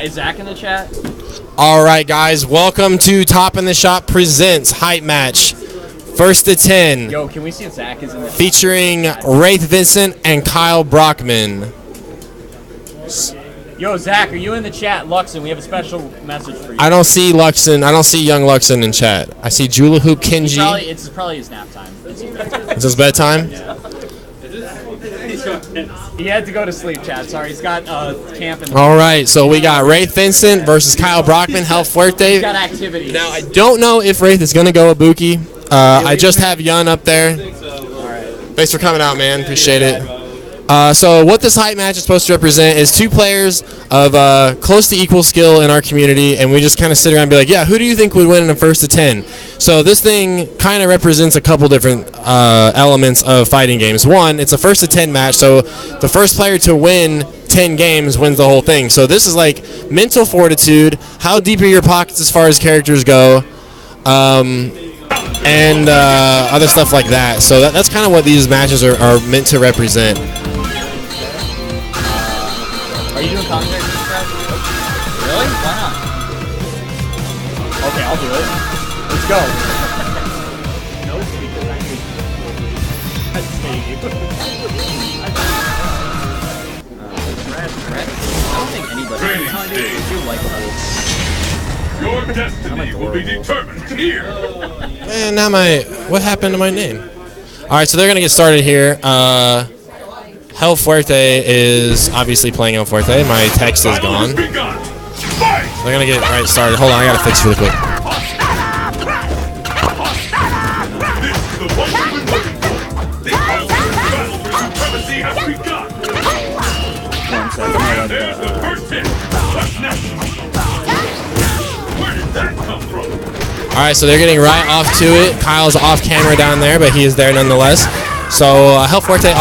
Is Zach in the chat? All right, guys. Welcome to Top in the Shop Presents Hype Match. First to 10. Yo, can we see if Zach is in the chat? Featuring Raith Vincent and Kyle Brockman. Yo, Zach, are you in the chat? Luxon, we have a special message for you. I don't see Luxon. I don't see young Luxon in chat. I see Jula Hoop Kenji. It's probably his nap time. Is this bedtime? Yeah. He had to go to sleep, Chad. Sorry, he's got camp. All right, so we got Raith Vincent versus Kyle Brockman, Hellfuerte. He's got activity. Now, I don't know if Raith is going to go Ibuki. I just have Yun up there. All right. Thanks for coming out, man. Appreciate it. So what this hype match is supposed to represent is two players of close to equal skill in our community, and we just kind of sit around and be like, yeah, who do you think would win in a first to 10? So this thing kind of represents a couple different elements of fighting games. One, it's a first to 10 match, so the first player to win 10 games wins the whole thing. So this is like mental fortitude, how deep are your pockets as far as characters go, and other stuff like that. So that's kind of what these matches are meant to represent. Are you doing commentary for this crowd? Really? Why not? Okay, I'll do it. Let's go. No, because I need I don't think anybody is too likable. Your destiny will be determined here. Man, now what happened to my name? All right, so they're gonna get started here. Hellfuerte is obviously playing Hellfuerte. My text is gone. So they're gonna get right started. Hold on, I gotta fix it really quick. There's the first hit. Where did that come from? All right, so they're getting right off to it. Kyle's off camera down there, but he is there nonetheless. So Hellfuerte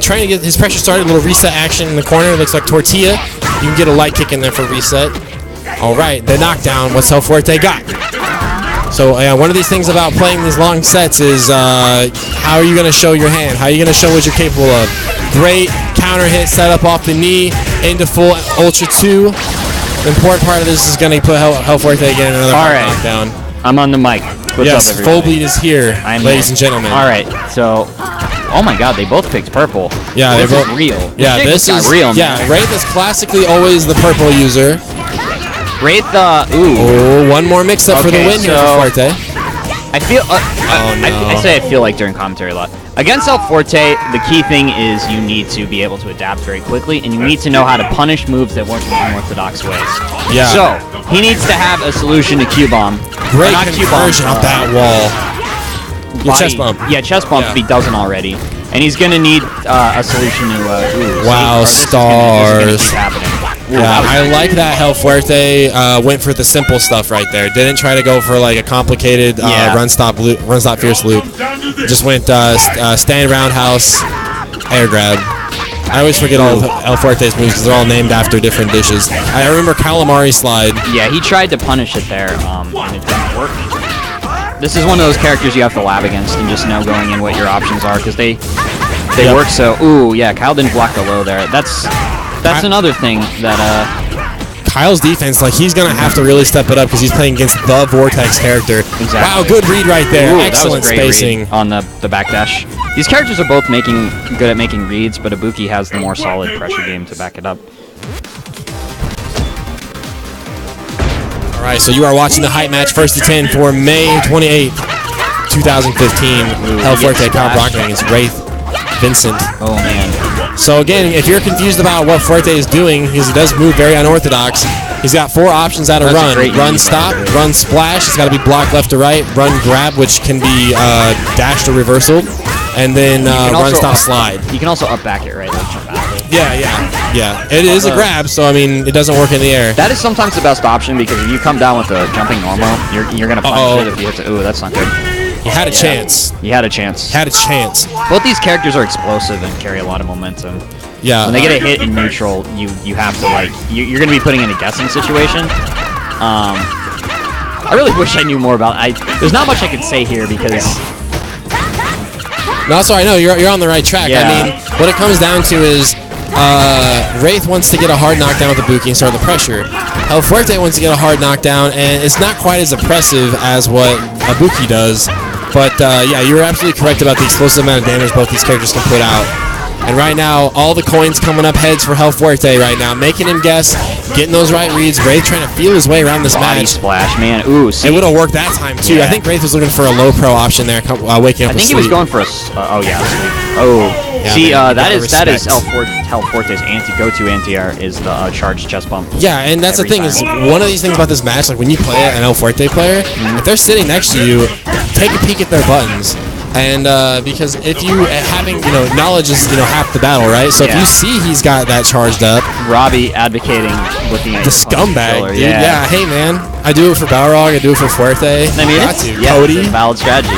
trying to get his pressure started. A little reset action in the corner. Looks like Tortilla. You can get a light kick in there for reset. All right, the knockdown. What's Hellfuerte got? So one of these things about playing these long sets is how are you going to show your hand? How are you going to show what you're capable of? Great counter hit set up off the knee into full Ultra 2. The important part of this is going to put Hellfuerte again in another knockdown. I'm on the mic. What's yes, up, everybody? Full Bleed is here, ladies and gentlemen. All right, so, oh my God, they both picked purple. Yeah, this they both is real. Yeah, this is real. Yeah, Man. Raith is classically always the purple user. Raith, ooh. Oh, one more mix-up for the win here for Forte. I feel, I say I feel like during commentary a lot. Against Hellfuerte, the key thing is you need to be able to adapt very quickly, and you need to know how to punish moves that work in unorthodox ways. Yeah. So, he needs to have a solution to Q-bomb. Great conversion off that wall. Chest bump. Yeah, chest bump if he doesn't already. And he's going to need a solution to, wow, stars. Keep happening. Yeah, I like that Hellfuerte went for the simple stuff right there. Didn't try to go for like a complicated run stop fierce loop. Just went stand roundhouse, air grab. I always forget all of Hellfuerte's moves because they're all named after different dishes. I remember calamari slide. Yeah, he tried to punish it there, and it didn't work. This is one of those characters you have to lab against and just know going in what your options are because they work so. Ooh, yeah, Kyle didn't block the low there. That's another thing that Kyle's defense, like he's gonna have to really step it up because he's playing against the Vortex character. Exactly. Wow, good read right there. Ooh, excellent that was a great spacing read on the backdash. These characters are both good at making reads, but Ibuki has the more solid pressure game to back it up. All right, so you are watching the hype match first to 10 for May 28th, 2015. Hellfuerte Kyle Brockman against Raith Vincent. Oh man. So again, if you're confused about what Fuerte is doing, because he does move very unorthodox, he's got 4 options out of run. Run stop, run splash, it's got to be blocked left to right, run grab, which can be dashed or reversal, and then run stop slide. You can also up back it, right? Like jump out of it. Yeah. It is a grab, so I mean, it doesn't work in the air. That is sometimes the best option because if you come down with a jumping normal, you're going to punish it if you hit it. Ooh, that's not good. He had a chance. He had a chance. Both these characters are explosive and carry a lot of momentum. Yeah. When they get a hit in neutral, you have to you're going to be putting in a guessing situation. I really wish I knew more about. There's not much I could say here because. No, sorry. No, you're on the right track. Yeah. I mean, what it comes down to is Raith wants to get a hard knockdown with the Buki and start the pressure. Hellfuerte wants to get a hard knockdown, and it's not quite as impressive as what a Buki does. But yeah, you're absolutely correct about the explosive amount of damage both these characters can put out. And right now, all the coins coming up heads for Hellfuerte right now, making him guess, getting those right reads. Raith trying to feel his way around this Body match. splash, man. Ooh, see. It would have worked that time too. Yeah. I think Raith was looking for a low pro option there, waking up. I think he was going for a. Oh yeah. Sleep. Oh. Yeah, see, man, that is respect. Hellfuerte's go-to anti-air is the charged chest bump. Yeah, and that's the Every thing is time. one of these things about this match. Like when you play an Hellfuerte player, if they're sitting next to you, take a peek at their buttons. And because if you having knowledge is half the battle, right? So if Yeah. you see he's got that charged up, Robbie advocating looking at the scumbag, killer, dude. Yeah. Yeah, hey man, I do it for Balrog, I do it for Fuerte. I mean, got it's, to. yeah, Cody. it's a valid strategy.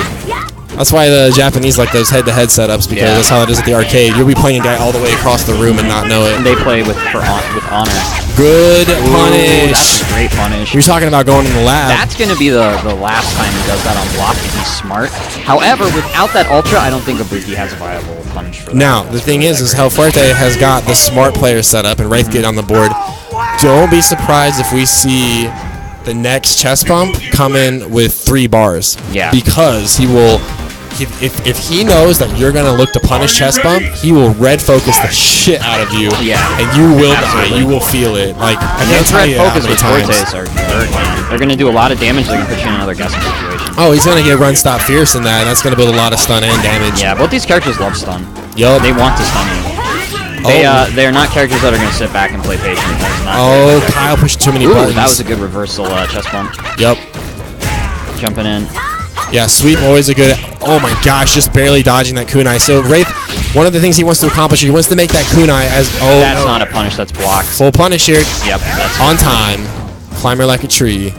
That's why the Japanese like those head-to-head setups because Yeah. that's how it is at the arcade. You'll be playing a guy all the way across the room and not know it. They play with honor. Good Ooh, punish. that's a great punish. You're talking about going in the lab. That's going to be the last time he does that on block if he's smart. However, without that ultra, I don't think Ibuki has a viable punish for that. Now, the thing is Hellfuerte has got the smart player set up and Raith get on the board. Don't be surprised if we see the next chest bump come in with 3 bars. Yeah. Because he will, if he knows that you're going to look to punish chest bump, he will red focus the shit out of you. Yeah. And you will die. Absolutely. You will feel it. Like, I Yeah, can't tell red you how focus many with times. Fortes are dirt, man. They're going to do a lot of damage. They're going to put you in another guessing situation. Oh, he's going to get run stop fierce in that. And that's going to build a lot of stun and damage. Yeah, both these characters love stun. Yup. They want to stun you. They're not characters that are going to sit back and play patient. That's not Oh, their Kyle pushed too many Ooh, buttons. that was a good reversal chest bump. Yep. Jumping in. Yeah, sweep always a good. Oh my gosh, just barely dodging that kunai. So Raith, one of the things he wants to accomplish, he wants to make that kunai as That's not a punish, that's blocked. full punish here. Yep, that's On time, climber like a tree,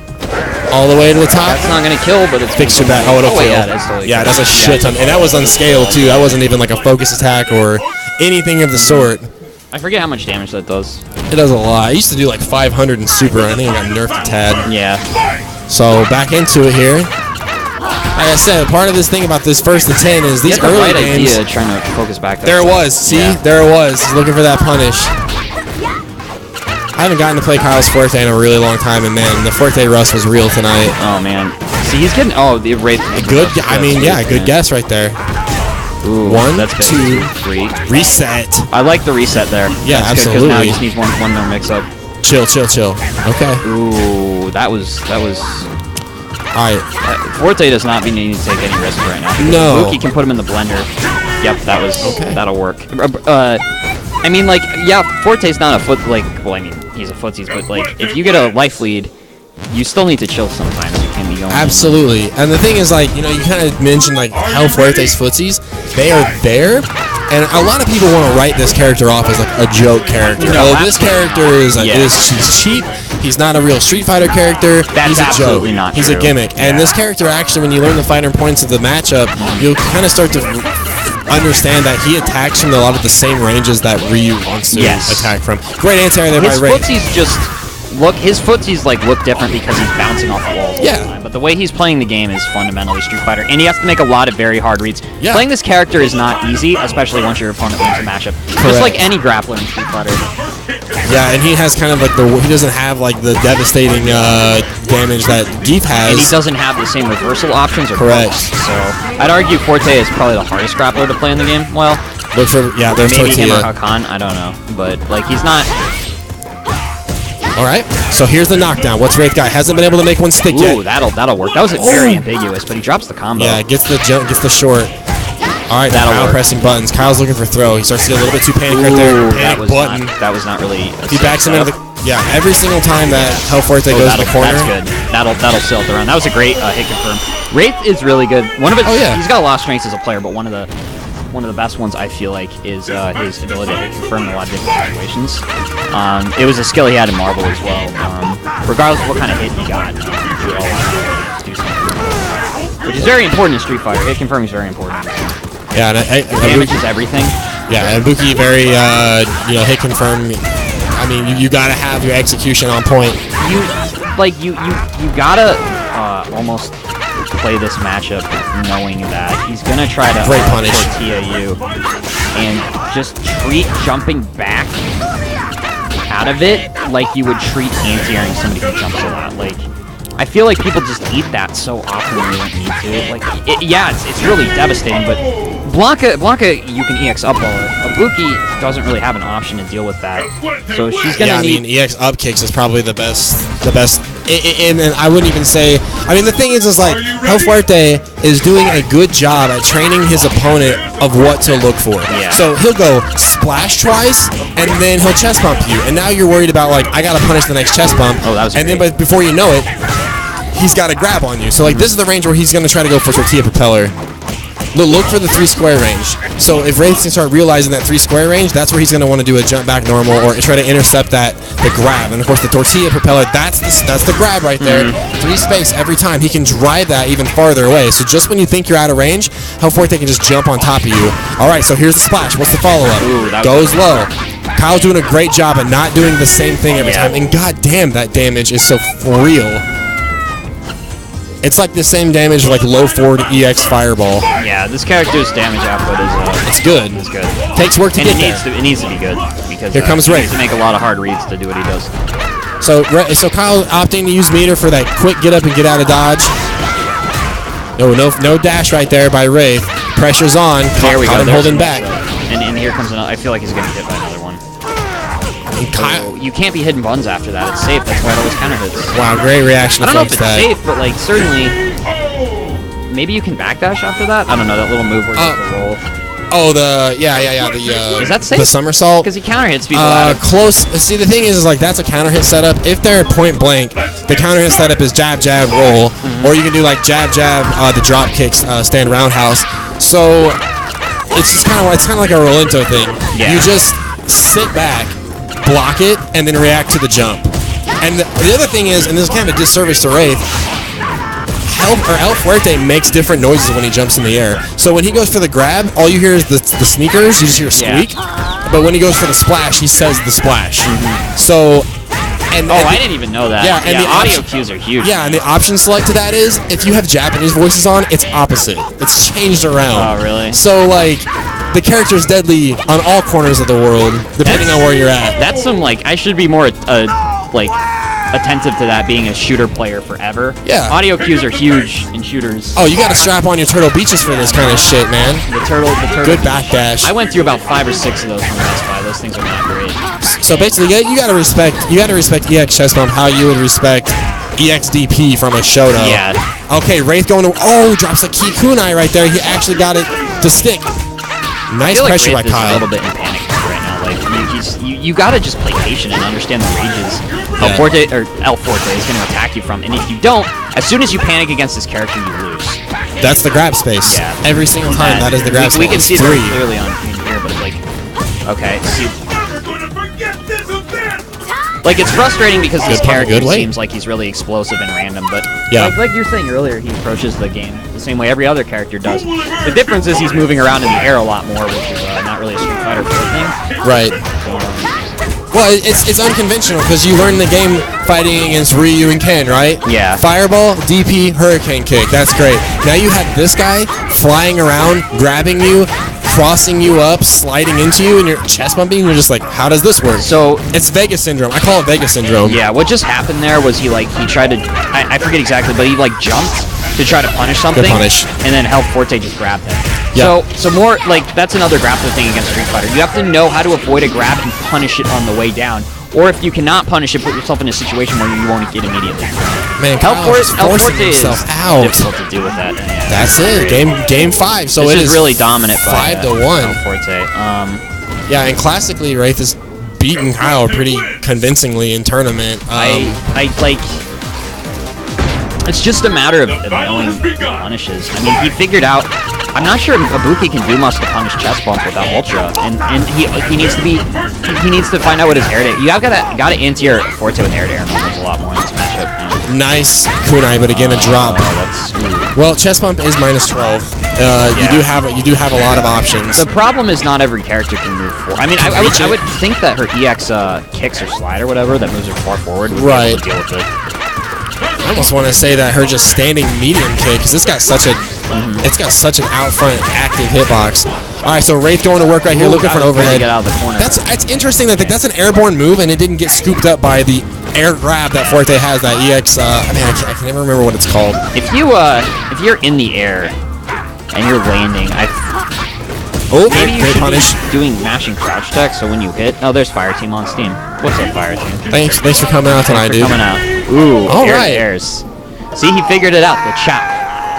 all the way to the top. That's not going to kill, but it's Fix your back. Oh, it'll kill. yeah, that's totally Yeah, kill. that's a shit ton, and that was unscaled too. That wasn't even like a focus attack or anything of the sort. I forget how much damage that does. It does a lot. I used to do like 500 in super, and I think I got nerfed a tad. Yeah. So back into it here. Like I said, part of this thing about this first to 10 is these Get the early right games. idea trying to focus back. There it was. See? Yeah. There it was. He's looking for that punish. I haven't gotten to play Kyle's Fuerte in a really long time, and man, the Fuerte Rust was real tonight. Oh, man. See, he's getting... Oh, the Raith... Good, I mean, yeah, good guess right there. Ooh, One, that's big. 2, 3. Reset. I like the reset there. Yeah, That's good, 'cause now absolutely. he just needs one more mix-up. Chill. Okay. Ooh, that was... All right. Forte does not need to take any risks right now. No. Buki can put him in the blender. Yep, that was... Okay. That'll work. I mean, like, yeah, Forte's not a foot... Like, well, I mean, he's a footsies, but, like, if you get a life lead, you still need to chill sometimes. You can be going... Absolutely. And the thing is, like, you kind of mentioned, like, Hellfuerte's footsies. They are there. And a lot of people want to write this character off as, like, a joke character. No, this character is, like, Yeah. he's cheap. He's not a real Street Fighter character. That's he's a absolutely joke. not He's true. a gimmick. And Yeah. this character, actually, when you learn the finer points of the matchup, you'll kind of start to understand that he attacks from a lot of the same ranges that Ryu wants to Yes. attack from. Great anti-air there His by Raith. footsies just... His footsies, like, look different because he's bouncing off the walls all Yeah. the time. But the way he's playing the game is fundamentally Street Fighter, and he has to make a lot of very hard reads. Yeah. Playing this character is not easy, especially once your opponent wins a matchup. Correct. Just like any grappler in Street Fighter. Yeah, and he has kind of like he doesn't have like the devastating damage that Geef has. And he doesn't have the same reversal options or Correct. close. So I'd argue Forte is probably the hardest grappler to play in the game. Well, Look for there's maybe him or Tortilla. Hakan, I don't know. But like he's not... All right, so here's the knockdown. What's Raith got? Hasn't been able to make one stick Ooh, yet. that'll work. That was very ambiguous, but he drops the combo. Yeah, gets the jump, gets the short. All right, That'll Kyle work. pressing buttons. Kyle's looking for throw. He starts to get a little bit too panicked right there. Ooh, Panic button. that was not really... He backs him into the... Yeah, every single time that Hellfuerte goes to the corner. That's good. That'll seal it the run. That was a great hit confirm. Wraith is really good. One of his... Oh, yeah. He's got a lot of strengths as a player, but one of the best ones I feel like is his ability to hit confirm in a lot of different situations. It was a skill he had in Marvel as well. Regardless of what kind of hit he got, he would always do something. Which is very important in Street Fighter. Hit confirming is very important. Yeah, and Damage is everything. yeah, and Buki very hit confirm. I mean, you gotta have your execution on point. You gotta almost play this matchup knowing that he's gonna try to Great punish. tortilla you and just treat jumping back out of it like you would treat anti-airing somebody who jumps a lot. Like, I feel like people just eat that so often when they don't need to. Like, it's really devastating, but Blanca, you can EX up all. Ibuki doesn't really have an option to deal with that, so she's gonna need. EX up kicks is probably the best. And I wouldn't even say. I mean, the thing is like Hellfuerte is doing a good job at training his opponent of what to look for. Yeah. So he'll go splash twice, and then he'll chest bump you, and now you're worried about like I gotta punish the next chest bump. Oh, that was. And great. then, but before you know it, he's got a grab on you. So like this is the range where he's gonna try to go for tortilla propeller. Look for the 3 square range. So if Raith can start realizing that 3 square range, that's where he's going to want to do a jump back normal or try to intercept the grab. And of course the tortilla propeller, that's the grab right there. 3 space every time. He can drive that even farther away. So just when you think you're out of range, Hellfuerte can just jump on top of you. All right, so here's the splash. What's the follow-up? Goes low. Kyle's doing a great job at not doing the same thing every time. And goddamn, that damage is so real. It's like the same damage like low forward EX Fireball. Yeah, this character's damage output is it's good. It's good. Takes work to and get it needs to be good because here comes he Raith. needs to make a lot of hard reads to do what he does. So Kyle opting to use meter for that quick get up and get out of dodge. No dash right there by Raith. Pressure's on. There we go. Him holding back. And here comes another. I feel like he's gonna get hit by another one. Kyle, you can't be hitting buns after that. It's safe. That's why it always counter hits. wow, great reaction. I don't know if it's safe, but like certainly, maybe you can backdash after that. I don't know that little move where you have to roll. Oh, the is that safe? The somersault. Because he counter hits people. Out of Close. See, the thing is like that's a counter hit setup. If they're point blank, the counter hit setup is jab, jab, roll, or you can do like jab, jab, the drop kicks, stand roundhouse. So it's just kind of like a Rolento thing. Yeah. You just sit back, block it, and then react to the jump. And the other thing is, and this is kind of a disservice to Raith, Hellfuerte makes different noises when he jumps in the air. So when he goes for the grab, all you hear is the sneakers, you just hear a squeak. But when he goes for the splash, he says the splash. So... I didn't even know that. Yeah, and the audio cues are huge. Yeah, and the option select to that is, if you have Japanese voices on, it's opposite. It's changed around. Oh, really? So, like, the character's deadly on all corners of the world, depending on where you're at. That's some, like, I should be more, attentive to that being a shooter player forever. Yeah. Audio cues are huge in shooters. Oh, you gotta strap on your Turtle Beaches for this kind of shit, man. The turtle. Good backdash. I went through about 5 or 6 of those from Best Buy. Those things are not great. So basically, you gotta respect EX chest bump how you would respect EXDP from a Shoto. Yeah. Okay, Raith going to drops a key kunai right there. He actually got it to stick. Nice pressure by Raith is Kyle. a little bit in panic right now. Like you gotta just play patient and understand the ranges Hellfuerte is gonna attack you from, and if you don't, as soon as you panic against this character, you lose. That's the grab space. Yeah. Every single time, that is the grab space. We can see it very clearly on here, but like, okay, see. Like, it's frustrating because this character seems like he's really explosive and random, but like you were saying earlier, he approaches the game the same way every other character does. The difference is he's moving around in the air a lot more, which is not really a Street Fighter 4 thing. Right. Well, it's unconventional because you learn the game fighting against Ryu and Ken, right? Yeah. Fireball, DP, Hurricane Kick. That's great. Now you have this guy flying around, grabbing you, crossing you up, sliding into you, and you're chest bumping, and you're just like, how does this work? So it's Vegas syndrome. I call it Vegas syndrome. Yeah, what just happened there was he tried to, I forget exactly, but he like jumped to try to punish something. Good punish. And then Hellfuerte just grabbed him. Yeah. So more like that's another grappling thing against Street Fighter. You have to know how to avoid a grab and punish it on the way down. Or if you cannot punish it, put yourself in a situation where you won't get immediately. Man, Hellfuerte is out. difficult to deal with that. Yeah, that's it. Game 5. So this it is really dominant. 5-1. Hellfuerte. Yeah, and classically, Raith has beaten Kyle pretty convincingly in tournament. I like. It's just a matter of knowing punishes. I mean, he figured out. I'm not sure Ibuki can do much to punish chest bump without ultra, and he needs to find out what his air to. You gotta anti-air Forte with air to air numbers a lot more in this matchup. Nice kunai, but again a drop. Well, chest bump is -12. You do have a lot of options. The problem is not every character can move forward. I mean, I would think that her EX kicks or slide or whatever that moves her far forward would be able to deal with it. I almost want to say that her just standing medium kick, because it's got such an out front active hitbox. All right, so Raith going to work right here, looking for an overhead. Get out of the corner. That's interesting that that's an airborne move, and it didn't get scooped up by the air grab that Forte has. That EX. I can never remember what it's called. If you're in the air and you're landing, maybe you great should punish. be doing mashing crouch tech. So when you hit, there's Fire Team on Steam. What's up, Fire Team? Thanks for coming out tonight, dude. Coming out. Ooh, all right. Airs. See, he figured it out. The chop.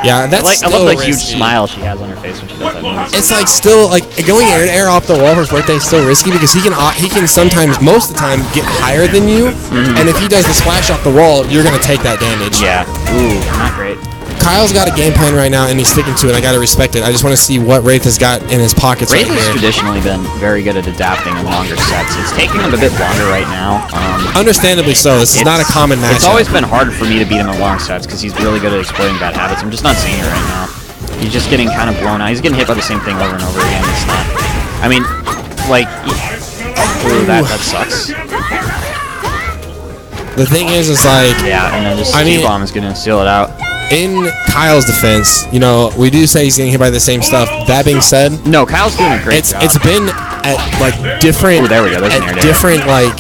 Yeah, that's I love the huge risky. smile she has on her face when she does that move. It's like still like going air to air off the wall for Forte is still risky because he can sometimes, most of the time, get higher than you, and if he does the splash off the wall, you're gonna take that damage. Yeah. Ooh, not great. Kyle's got a game plan right now, and he's sticking to it. I gotta respect it. I just want to see what Raith has got in his pockets Raith right has here. traditionally been very good at adapting in longer sets. It's taking him a bit longer right now. Understandably so. This is not a common match. It's always been harder for me to beat him in long sets because he's really good at exploiting bad habits. I'm just not seeing it right now. He's just getting kind of blown out. He's getting hit by the same thing over and over again. It's not. I mean, like, ooh, that sucks. The thing is like, yeah, and then just T-bomb is gonna seal it out. In Kyle's defense, you know, we do say he's getting hit by the same stuff. That being said, no, Kyle's doing a great job. It's been at like different. Ooh, there we go. At different like,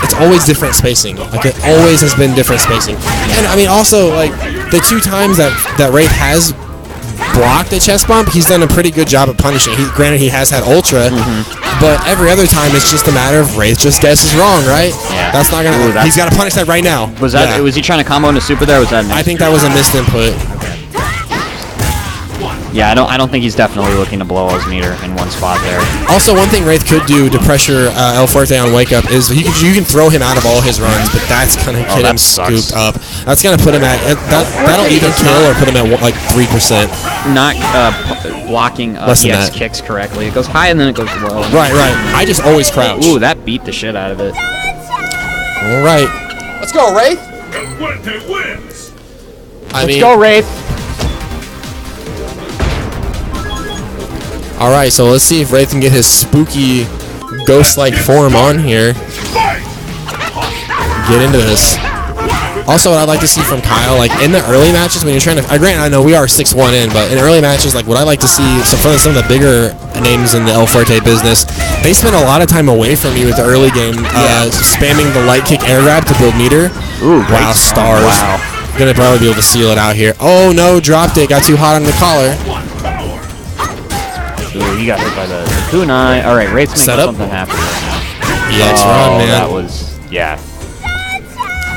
it's always different spacing. Like it always has been different spacing. And I mean, also like the 2 times that Raith has blocked a chest bump, he's done a pretty good job at punishing. Granted, he has had ultra, but every other time it's just a matter of Raith just guesses wrong, right? Yeah. That's not gonna. He's got to punish that right now. Was that? Was he trying to combo into super there? Or was that? I think that was a missed input. Yeah, I don't think he's definitely looking to blow his meter in one spot there. Also, one thing Raith could do to pressure Hellfuerte on wake up is you can throw him out of all his runs, but that's gonna get him scooped up. That's gonna put him at that'll either kill or put him at like 3%. Not blocking EX kicks correctly. It goes high and then it goes low. Right. I just always crouch. Ooh, that beat the shit out of it. All right, let's go, Raith. Hellfuerte wins. Let's go, Raith. All right, so let's see if Raith can get his spooky ghost-like form on here. Get into this. Also, what I'd like to see from Kyle, like in the early matches when you're trying to, granted, I know we are 6-1 in, but in early matches, like what I like to see, so for some of the bigger names in the Hellfuerte business, they spend a lot of time away from you at the early game, spamming the light kick air grab to build meter. Ooh, wow, stars. Wow. Gonna probably be able to seal it out here. Oh no, dropped it, got too hot on the collar. Ooh, he got hit by the kunai. All right, Raith's making something happen right now. EX run, man. That was, yeah.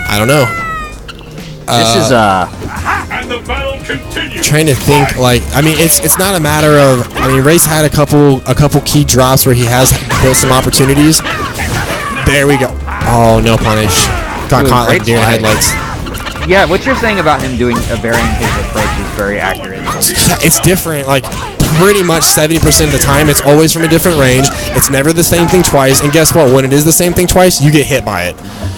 I don't know. This is And the battle continues. Trying to think, like, I mean, it's not a matter of, I mean, Raith's had a couple key drops where he has built some opportunities. There we go. Oh, no punish. Got caught like deer in headlights. Yeah, what you're saying about him doing a varying his approach is very accurate. It's different, like, pretty much 70% of the time, it's always from a different range. It's never the same thing twice, and guess what? When it is the same thing twice, you get hit by it.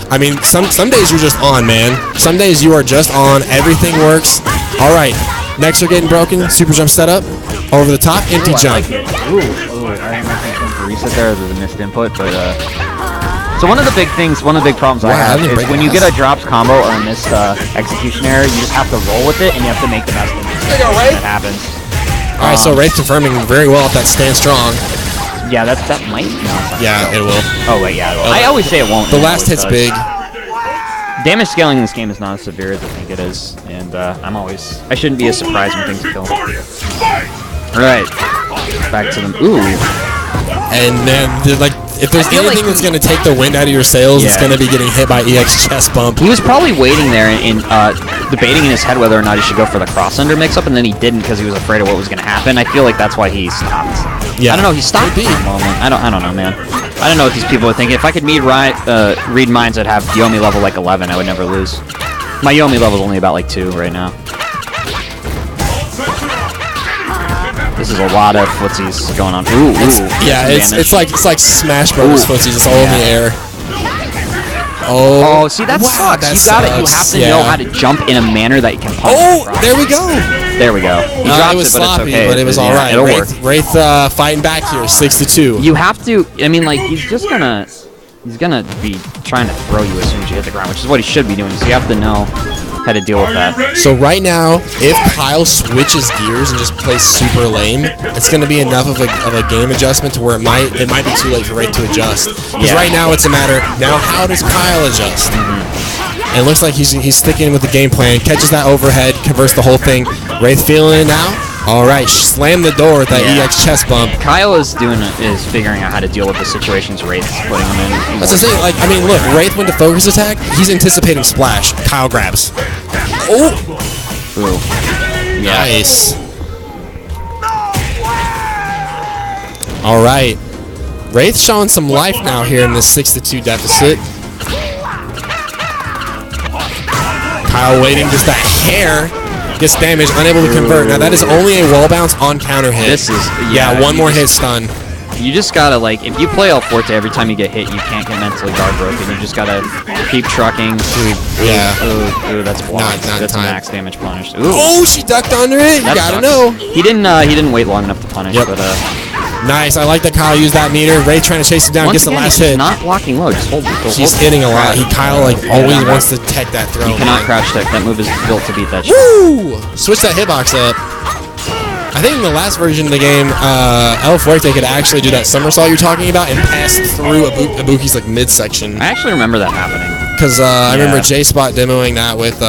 I mean, some days you're just on, man. Some days you are just on. Everything works. All right, next are getting broken. Super jump setup. Over the top, empty jump. I think my thing for reset there is a missed input, but so one of the big problems I have is when you get a drops combo or a missed execution error, you just have to roll with it and you have to make the best of it. That happens. All right, so Raith confirming very well if that stand strong. Yeah, that might. Yeah, it will. Oh wait, yeah, it will. I always say it won't. The last hit's big. Damage scaling in this game is not as severe as I think it is, and I shouldn't be as surprised when things kill. All right, back to them. Ooh. And then, like, if there's anything that's going to take the wind out of your sails, it's going to be getting hit by EX chest bump. He was probably waiting there and debating in his head whether or not he should go for the cross-under mix-up, and then he didn't because he was afraid of what was going to happen. I feel like that's why he stopped. Yeah. I don't know. He stopped for a moment. I don't know, man. I don't know what these people are thinking. If I could read minds, I'd have Yomi level like 11. I would never lose. My Yomi level's only about like 2 right now. This is a lot of footsies going on. Ooh. Yeah, it's like Smash Bros. Footsies. It's all in the air. Oh, see, that sucks. You have to know how to jump in a manner that you can punish. Oh, there we go. There we go. He dropped it was sloppy, but it's okay. but it was all right. It'll work. Wraith fighting back here, 6-2. You have to. I mean, like he's gonna be trying to throw you as soon as you hit the ground, which is what he should be doing. So you have to know how to deal with that. So right now, if Kyle switches gears and just plays super lame, it's going to be enough of a game adjustment to where it might be too late for Raith to adjust. Because right now it's a matter, now how does Kyle adjust? And it looks like he's sticking with the game plan, catches that overhead, converts the whole thing. Raith feeling it now. All right, slam the door with that EX chest bump. Kyle is figuring out how to deal with the situations Raith's putting him in. That's the thing. Like, I mean, look, Raith went to focus attack. He's anticipating splash. Kyle grabs. Oh, Ooh. Yeah. Nice. All right, Raith showing some life now here in this 6-2 deficit. Kyle waiting just a hair. Gets damaged, unable to convert. Now that is only a wall bounce on counter hit. This is one more hit stun. You just gotta, like, if you play Hellfuerte, every time you get hit, you can't get mentally guard broken. You just gotta keep trucking. Yeah. Ooh, that's blocked. Not That's time. max damage punished. Ooh. Oh, she ducked under it. You gotta know. He didn't wait long enough to punish, but nice. I like that Kyle used that meter. Ray trying to chase him down, once gets the again, last he's hit. not blocking low, just hold it. He's hitting a lot. Kyle like always wants to tech that throw. He cannot crouch tech. That move is built to beat that shit. Woo! Switch that hitbox up. I think in the last version of the game, Hellfuerte could actually do that somersault you're talking about and pass through Ibuki's like midsection. I actually remember that happening. Because I remember J-Spot demoing that with.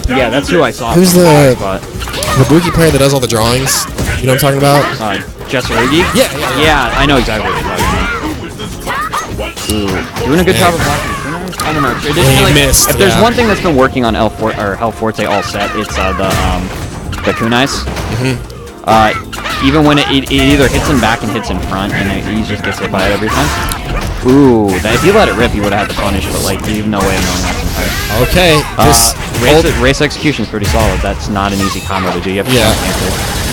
Yeah, that's who I saw. Who's the Ibuki player that does all the drawings? You know what I'm talking about? Jesserugi? Yeah, I know exactly what you're talking about. Ooh, doing a good job of blocking. I don't know. He missed. If there's one thing that's been working on Hellfuerte all set, it's the kunais. Even when it either hits him back and hits in front, and he just gets hit by it every time. Ooh, if you let it rip, you would have had to punish, but like you have no way of knowing that's entire. Okay. Race execution is pretty solid. That's not an easy combo to do. You have to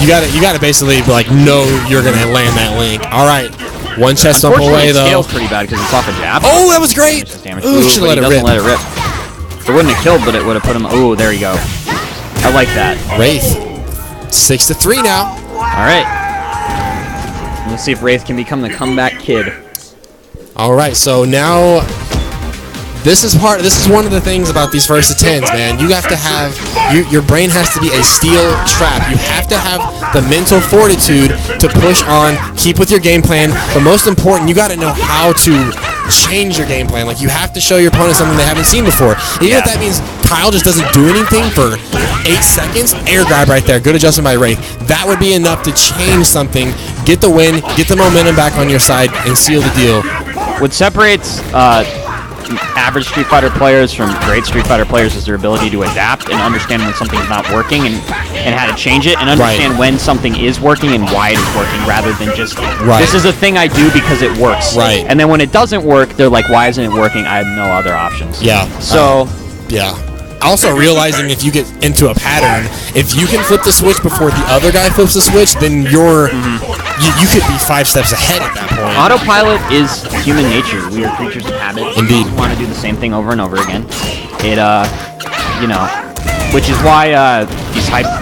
You gotta basically like know you're gonna land that link. All right. One chest bump away though. It scales pretty bad because it's off a jab. Oh, that was great. Ooh, should let it rip. Let it rip. It wouldn't have killed, but it would have put him. Oh, there you go. I like that. Raith, 6-3 now. All right. Let's see if Raith can become the comeback kid. All right, so now this is one of the things about these first 10s, man. You have to have your brain has to be a steel trap. You have to have the mental fortitude to push on, keep with your game plan, but most important, you got to know how to change your game plan. Like, you have to show your opponent something they haven't seen before. Even if that means Kyle just doesn't do anything for 8 seconds, air grab right there. Good adjustment by Raith. That would be enough to change something, get the win, get the momentum back on your side, and seal the deal. What separates average Street Fighter players from great Street Fighter players is their ability to adapt and understand when something's not working and how to change it, and understand when something is working and why it is working, rather than just this is a thing I do because it works. Right. And then when it doesn't work, they're like, why isn't it working? I have no other options. Yeah. So Also realizing if you get into a pattern, if you can flip the switch before the other guy flips the switch, then you could be 5 steps ahead at that point. Autopilot is human nature. We are creatures of habit. Indeed. We want to do the same thing over and over again. It, which is why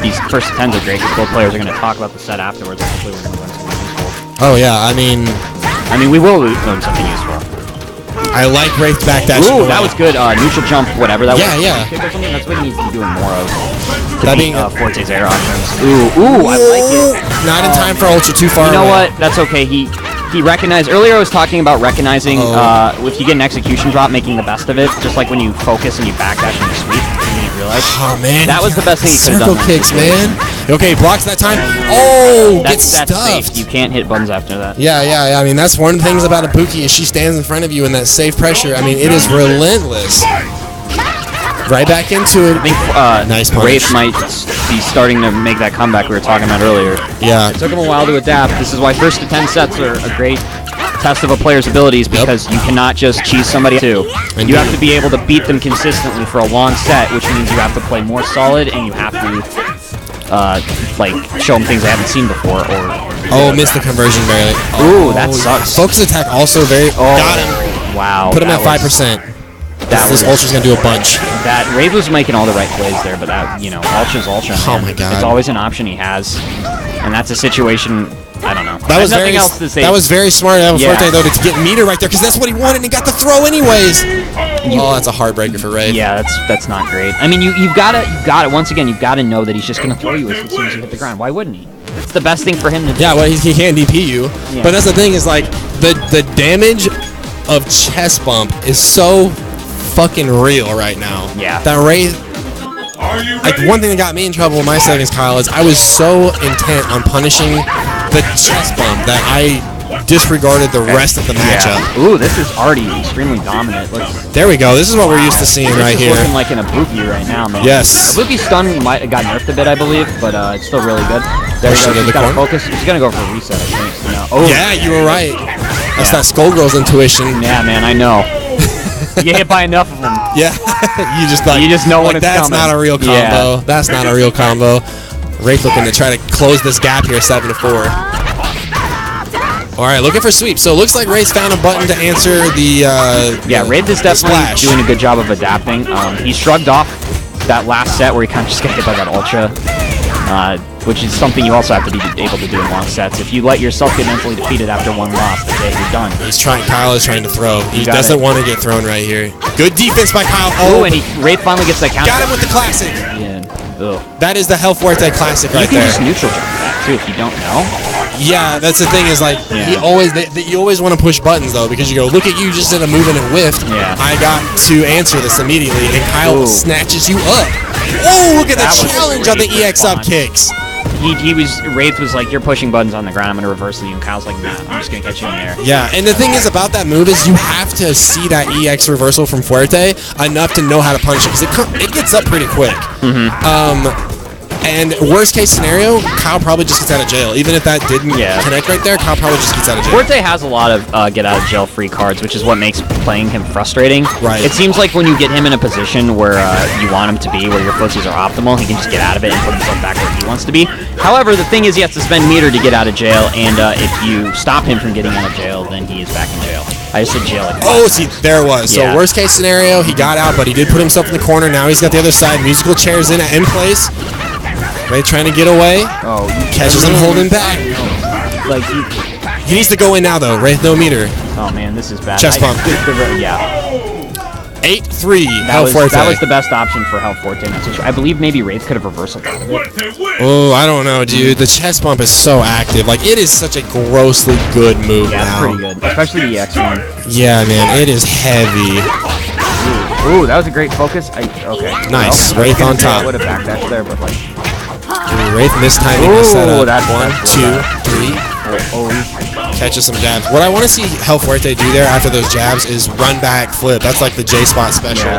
these first 10s are great, because both players are going to talk about the set afterwards. Hopefully we're going to learn something useful. Oh yeah, I mean, we will learn something useful. I like Raith back dash. Ooh, that was good. Neutral jump, whatever that was. Yeah. Kick or something. That's what he needs to be doing more of. That being Forte's air options. Ooh, I like it. Not in time for Ultra, too far. You know what? That's okay. He recognized earlier. I was talking about recognizing if you get an execution drop, making the best of it. Just like when you focus and you backdash and you sweep. You didn't realize. Oh man, that was the best thing he could have done. Circle kicks, man. Okay, blocks that time. Oh, that's stuffed. safe. You can't hit buttons after that. Yeah. I mean, that's one of the things about Ibuki is she stands in front of you in that safe pressure. I mean, it is relentless. Right back into it. I think nice punch. Raith might be starting to make that comeback we were talking about earlier. Yeah. It took him a while to adapt. This is why first to 10 sets are a great test of a player's abilities, because you cannot just cheese somebody too. You have to be able to beat them consistently for a long set, which means you have to play more solid and you have to show them things they haven't seen before. Missed the conversion barely. Ooh, that sucks. Focus attack also very. Got him. Wow. Put him at 5%. This Ultra's gonna do a bunch. That Raith was making all the right plays there, but that, you know, Ultra's Ultra. Oh man. my god. It's always an option he has, and that's a situation. I don't know. That was nothing very, else to say. that was very smart of Yeah. Hellfuerte though to get meter right there because that's what he wanted and he got the throw anyways. Oh, that's a heartbreaker for Raith. Yeah, that's not great. I mean, you've got to once again, you've got to know that he's just gonna throw you as soon as you hit the ground. Why wouldn't he? It's the best thing for him to do. Yeah, well, he can't DP you. Yeah. But that's the thing is like the damage of chest bump is so fucking real right now. Yeah. That Raith. Are you Like ready? one thing that got me in trouble in my seconds, Kyle, is I was so intent on punishing the chest bump that I disregarded the rest of the matchup. Yeah. Ooh, this is already extremely dominant. Look, There we go. This is what we're used to seeing this right is here. looking like an Ibuki right now, man. Yes. Ibuki's stun might have got nerfed a bit, I believe, but it's still really good. There Push he it goes. in He's the got to corner. focus. He's gonna go for a reset, I think. So now, oh Yeah, you were right. That's that Skullgirl's intuition. yeah, man, I know. You get hit by enough of them. Yeah, you just know when like, it's that's coming. not a real combo. Yeah. That's not a real combo. Raith looking to try to close this gap here, 7-4. All right, looking for sweep. So it looks like Raith found a button to answer the Yeah, Raith is definitely splash. doing a good job of adapting. He shrugged off that last set where he kind of just got hit by that Ultra, which is something you also have to be able to do in long sets. If you let yourself get mentally defeated after one loss, that's it, you're done. Kyle is trying to throw. He got doesn't it. want to get thrown right here. Good defense by Kyle. Oh, Oh, and Raith finally gets that counter. got him with the classic. Yeah. Ugh. That is the Hellfuerte classic You right can there. just neutral jump that too if you don't know. Yeah, that's the thing is like Yeah. you always want to push buttons though because you go look at you just did a move and it whiffed. Yeah. I got to answer this immediately and Kyle Ooh. snatches you up. Oh, look at That the was challenge on the great EX up response. kicks. Raith was like, you're pushing buttons on the ground, I'm gonna reverse you, and Kyle's like, nah, I'm just gonna catch you in there. Yeah, and the thing is about that move is you have to see that EX reversal from Fuerte enough to know how to punish it because it gets up pretty quick. And worst case scenario, Kyle probably just gets out of jail. Even if that didn't connect right there, Kyle probably just gets out of jail. Fuerte has a lot of get out of jail free cards, which is what makes playing him frustrating. Right. It seems like when you get him in a position where you want him to be, where your footsies are optimal, he can just get out of it and put himself back where he wants to be. However, the thing is he has to spend meter to get out of jail, and if you stop him from getting out of jail, then he is back in jail. I just said jail. Like Oh, see, there it was. Yeah. So worst case scenario, he got out, but he did put himself in the corner. Now he's got the other side. Musical chairs in at end place. Raith trying to get away. Oh, Catches him holding back. like He needs to go in now, though. Raith, no meter. oh man, this is bad. Chest bump. Yeah. 8-3, That was Hellfuerte. the best option for Hellfuerte in that situation. I believe maybe Raith could have reversal out of it. What a win! Oh, I don't know, dude. The chest bump is so active. Like, it is such a grossly good move Yeah, it's now. pretty good, especially the EX one. Yeah, man, it is heavy. Ooh, that was a great focus. Okay. Nice. Well, Raith on top. I would have backdashed there, but like. Ooh, Raith mistiming the Ooh, setup. that's 1, bad. 2, 3. Catches some jabs. What I want to see Hellfuerte do there after those jabs is run back flip. That's like the J-spot special.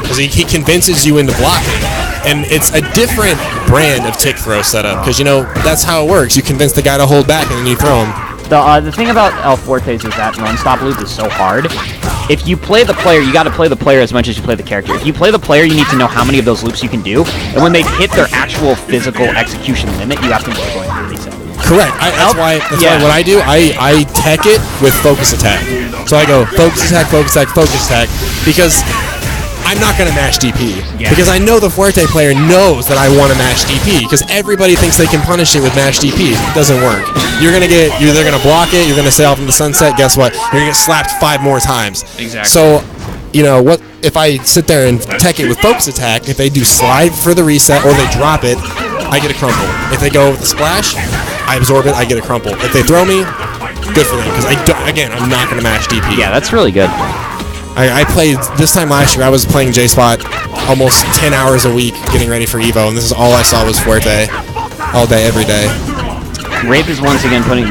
Because he convinces you into blocking. And it's a different brand of tick throw setup. Because, you know, that's how it works. You convince the guy to hold back and then you throw him. The thing about Hellfuerte's is that run stop loop is so hard. If you play the player, you got to play the player as much as you play the character. If you play the player, you need to know how many of those loops you can do. And when they hit their actual physical execution limit, you have to go going through reset. Correct. That's why what I do, I tech it with focus attack. So I go focus attack, focus attack, focus attack, because I'm not going to mash DP. Yeah. Because I know the Fuerte player knows that I want to mash DP, because everybody thinks they can punish it with mash DP. It doesn't work. You're either going to block it, you're going to sail off in the sunset, guess what? You're going to get slapped 5 more times. Exactly. So, you know, what if I sit there and tech it with focus attack, if they do slide for the reset or they drop it, I get a crumple. If they go with the splash, I absorb it, I get a crumple. If they throw me, good for them, because I'm not going to match DP. Yeah, that's really good. I played, this time last year, I was playing J-Spot almost 10 hours a week getting ready for EVO, and this is all I saw was Fuerte. All day, every day. Raith is once again putting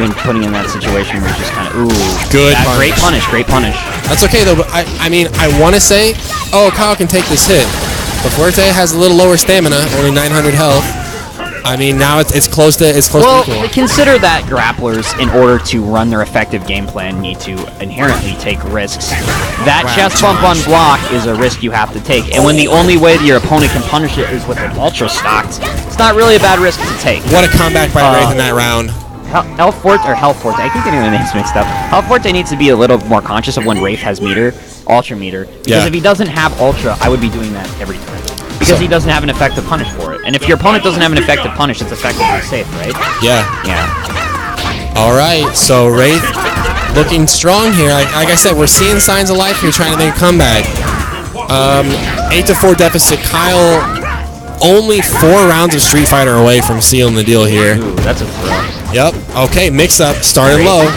in that situation where he's just kind of, ooh. Good that, punish. Great punish. That's okay, though, but I mean, I want to say, oh, Kyle can take this hit. But Fuerte has a little lower stamina, only 900 health. I mean, now it's close to Well, equal. consider that grapplers, in order to run their effective game plan, need to inherently take risks. That Wow, chest bump on block is a risk you have to take, and when the only way that your opponent can punish it is with an ultra stocked, it's not really a bad risk to take. What a comeback by Raith in that round. Hellfuerte, I keep getting the names mixed up. Hellfuerte needs to be a little more conscious of when Raith has meter. Ultra meter. Because Yeah. if he doesn't have Ultra, I would be doing that every time. Because he doesn't have an effective punish for it. And if your opponent doesn't have an effective punish, it's effectively safe, right? Yeah. Yeah. All right, so Raith looking strong here. Like I said, we're seeing signs of life here, trying to make a comeback. 8-4 deficit. Kyle only 4 rounds of Street Fighter away from sealing the deal here. Ooh, that's a throw. Yep. Okay, mix up. Started low.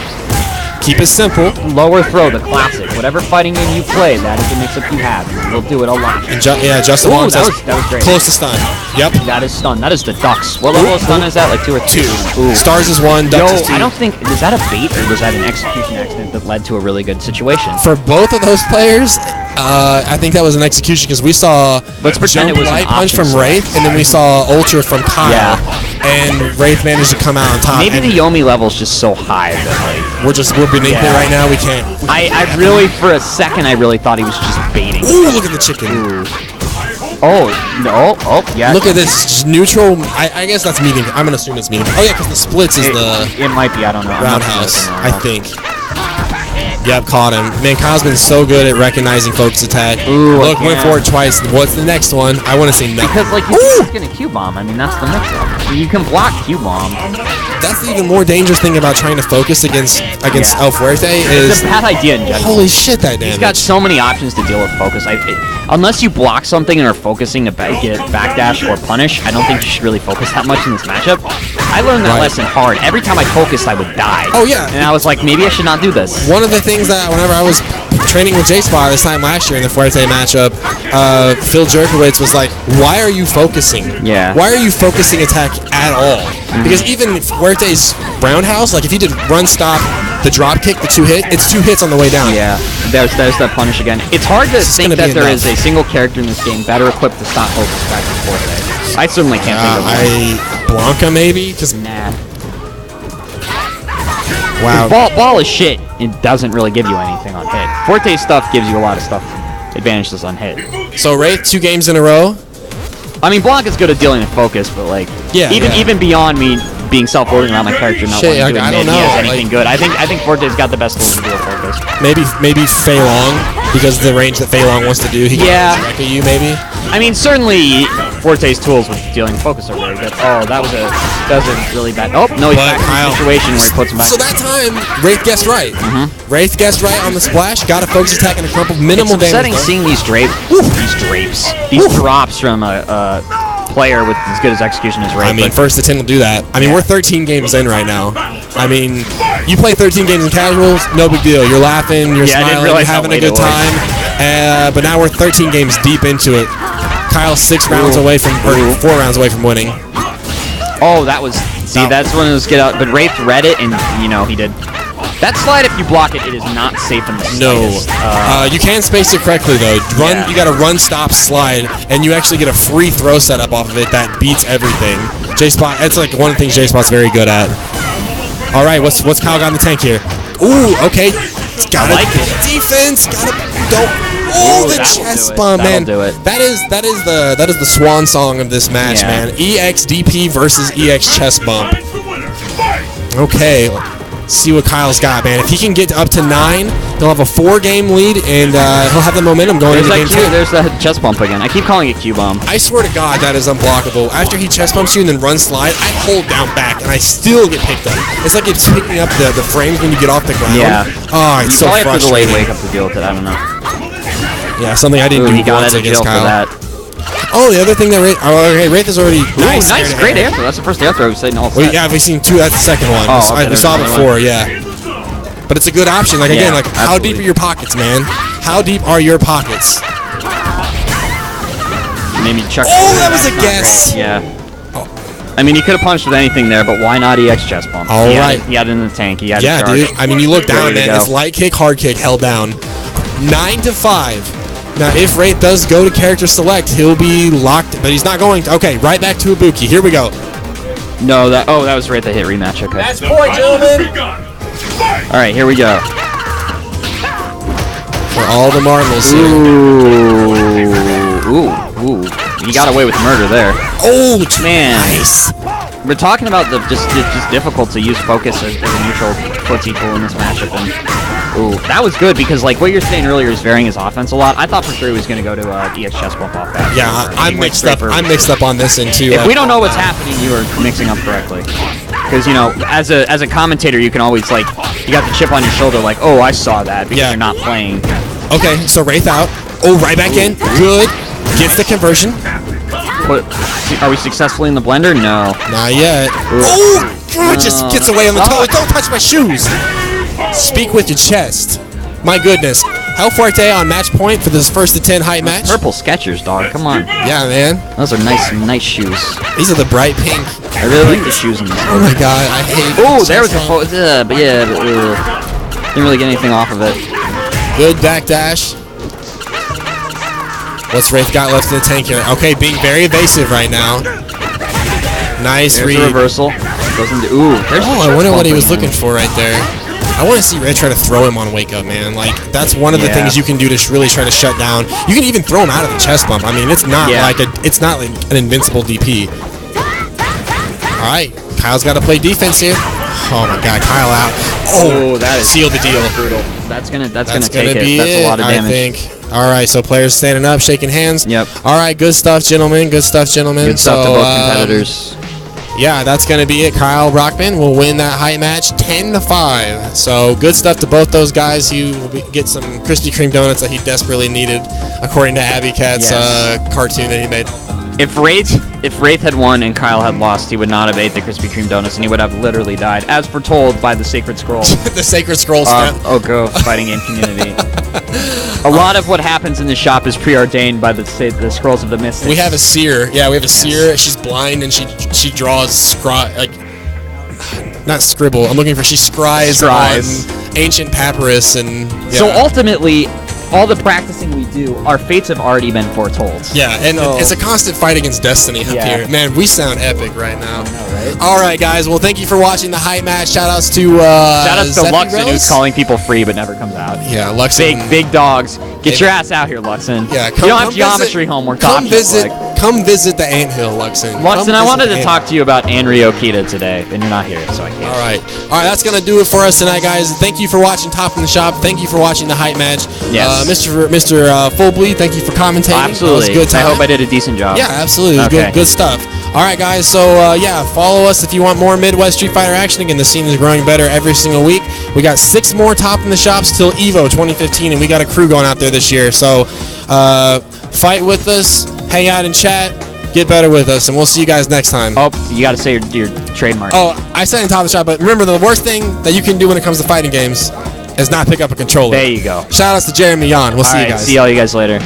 Keep it simple. Lower throw, the classic. Whatever fighting game you play, that is the mix-up you have. We'll do it a lot. Yeah, Justin Ooh, Wong that says was great. close to stun. Yep. That is stun. That is the ducks. What level of stun is that? Like 2 or 3? 2. Ooh. Stars is 1. Ducks Yo, is 2. I don't think, is that a bait or was that an execution accident that led to a really good situation? For both of those players, I think that was an execution because we saw Let's pretend jump it was an light punch option from Raith, and then we saw Ultra from Kyle. Yeah. And Raith managed to come out on top. Maybe and the Yomi level's just so high that like we're beneath it right now. We can't. I really for a second I really thought he was just baiting. Ooh, look at the chicken. Ooh. Oh no! Oh yeah. Look at this, just neutral. I guess that's medium. I'm gonna assume it's medium. Oh yeah, because the splits is the It might be. I don't know. I'm not roundhouse. sure. I think. Yep, caught him. Man, Kyle's been so good at recognizing focus attack. Ooh, Look, went yeah. for it twice. What's the next one? I want to say nothing. Because like you're just gonna Q bomb. I mean that's the mix-up. You can block Q bomb. That's the even more dangerous thing about trying to focus against Hellfuerte It's is a bad idea in general. holy shit that damage. He's got so many options to deal with focus. Unless you block something and are focusing to get backdash or punish, I don't think you should really focus that much in this matchup. I learned that lesson hard. Every time I focused, I would die. Oh, yeah. And I was like, maybe I should not do this. One of the things that whenever I was training with J-Spot this time last year in the Fuerte matchup, Phil Jerkowitz was like, why are you focusing? Yeah. Why are you focusing attack at all? Because even Fuerte's roundhouse, like if he did run stop, the drop kick, the 2 hit, it's 2 hits on the way down. Yeah, there's that punish again. It's hard to It's think gonna that be there enough. is a single character in this game better equipped to stop focus back and forth. I certainly can't think of one. Blanca maybe? Just Nah. wow. Ball is shit. It doesn't really give you anything on hit. Forte stuff gives you a lot of stuff. Advantages on hit. So Raith 2 games in a row. I mean, Blanca's good at dealing with focus, but like, Yeah, even beyond me being self-loading around my character, not Shit, wanting to I don't admit he know, has anything like- good. I think Forte's got the best tools to deal with focus. Maybe Fei Long because of the range that Fei Long wants to do. He Yeah. can wreck you maybe. I mean, certainly Forte's tools with dealing with focus are very good. Oh, that was a really bad. Oh no, he's But back in Kyle- a situation where he puts him back. So that time, Raith guessed right. Wraith guessed right on the splash, got a focus attack and a crumple, minimal It's upsetting damage. seeing these these drops from a player with as good as execution as Raith. I mean, but first to 10 will do that. I mean, we're 13 games in right now. I mean, you play 13 games in casuals, no big deal. You're laughing, you're Yeah, I didn't smiling, you're realize how having a late good it was. time. But now we're 13 games deep into it. Kyle's 6 rounds away from, or 4 rounds away from winning. oh, that was that's when it was get out. But Raith read it, and you know he did. That slide, if you block it, it is not safe in the No. slightest. You can space it correctly, though. Yeah. You got to run, stop, slide, and you actually get a free throw setup off of it that beats everything. J-Spot, that's like one of the things J-Spot's very good at. All right, what's Kyle got in the tank here? Ooh, okay. Got I like it. it. Defense. Got to go. Ooh, The that'll chest do it. bump, That'll man. do it. That is the swan song of this match, Yeah. man. EX-DP versus EX chest bump. Okay. See what Kyle's got, man. If he can get up to 9, he'll have a 4-game lead, and he'll have the momentum going into game 2. There's that chest bump again. I keep calling it Q bomb. I swear to God, that is unblockable. After he chest bumps you and then run slide, I hold down back, and I still get picked up. It's like it's picking up the frames when you get off the ground. Yeah. Oh, it's so Probably have to delay frustrating. wake up to deal with it. I don't know. Yeah, something I didn't Ooh, do he got once out of against jail Kyle. for that. Oh, the other thing that Wraith is already nice. Ooh, nice, great air throw. That's the first air throw we've seen all Well, set. yeah, we've seen 2. That's the second one. Oh, okay, we there's saw it another before, yeah. But it's a good option. Like again, Yeah, like how deep absolutely. are your pockets, man? How deep are your pockets? Maybe Chuck. Oh, that was That's a not guess. great. Yeah. I mean, he could have punched with anything there, but why not EX chest bump? All he right. He had it in the tank. He had Yeah, it charged. dude. I mean, you look down, Ready to man. go. It's light kick, hard kick, held down. 9-5. Now, if Wraith does go to character select, he'll be locked, but he's not going to. Okay, right back to Ibuki. Here we go. No, that was right the hit rematch. Okay. That's point, gentlemen. All right, here we go. For all the marbles here. Ooh. He got away with murder there. Oh, Man. nice. We're talking about the just difficult to use focus as a neutral footsie tool in this matchup, and Ooh, that was good because like what you're saying earlier is varying his offense a lot. I thought for sure he was going to go to ES chest bump off that. Yeah, I'm mixed up. I'm mixed up on this end too. If we don't know what's happening, you are mixing up correctly. Because you know, as a commentator, you can always like you got the chip on your shoulder, like, oh, I saw that because you're not playing. Okay, so Raith out. Oh, right back in. Good. Gets the conversion. Are we successfully in the blender? No. Not yet. Oh, just gets away on the toe. Don't touch my shoes. Speak with your chest. My goodness. Hellfuerte on match point for this first to 10 height match. Purple Skechers, dog. Come on. Yeah, man. Those are nice shoes. These are the bright pink. I really like the shoes in this. Oh my god, I hate. Oh, there was a but yeah, didn't really get anything off of it. Good backdash. What's Raith got left in the tank here? Okay, being very evasive right now. Nice There's read. a reversal. Goes into, ooh, there's I wonder what he was looking for right there. I want to see Red try to throw him on wake up, man. Like that's one of the things you can do to really try to shut down. You can even throw him out of the chest bump. I mean, it's not like an invincible DP. All right, Kyle's got to play defense here. Oh my God, Kyle out. Oh, that is seal the deal. Brutal. That's gonna take it. That's a lot of damage. I think. All right, so players standing up, shaking hands. Yep. All right, good stuff, gentlemen. Good stuff, gentlemen. Good stuff to both competitors. Yeah, that's going to be it. Kyle Brockman will win that height match 10-5. So good stuff to both those guys. He will get some Krispy Kreme donuts that he desperately needed, according to Abby Cat's cartoon that he made. If Raith had won and Kyle had lost, he would not have ate the Krispy Kreme donuts, and he would have literally died, as foretold by the Sacred Scroll. The Sacred Scroll. Go fighting game community. A lot of what happens in the shop is preordained by the Scrolls of the Mystics. We have a seer. Yeah, we have a seer. She's blind and she draws not scribble. I'm looking for she scries on ancient papyrus and. Yeah. So ultimately, all the practicing we do, our fates have already been foretold. Yeah, and it's a constant fight against destiny up here. Man, we sound epic right now. I know, right? All right, guys. Well, thank you for watching the height match. Shout-outs to Luxon, who's calling people free but never comes out. Yeah, Luxon. Big dogs. Get your ass out here, Luxon. Yeah, you don't have geometry homework. Come visit the anthill, Luxon. Luxon, I wanted to talk to you about Anrio Kita today, and you're not here, so I can't. All right, that's gonna do it for us tonight, guys. Thank you for watching Top in the Shop. Thank you for watching the height match. Yes. Mr. Fullbleed, thank you for commentating. Absolutely. It was a good time. I hope I did a decent job. Yeah, absolutely. It was good stuff. All right, guys. So follow us if you want more Midwest Street Fighter action. Again, the scene is growing better every single week. We got 6 more Top in the Shops till Evo 2015, and we got a crew going out there this year. So fight with us, hang out and chat, get better with us, and we'll see you guys next time. Oh, you got to say your trademark. Oh, I said in Top of the Shop, but remember the worst thing that you can do when it comes to fighting games is not pick up a controller. There you go. Shout outs to Jeremy Yon. We'll see you guys. See all you guys later.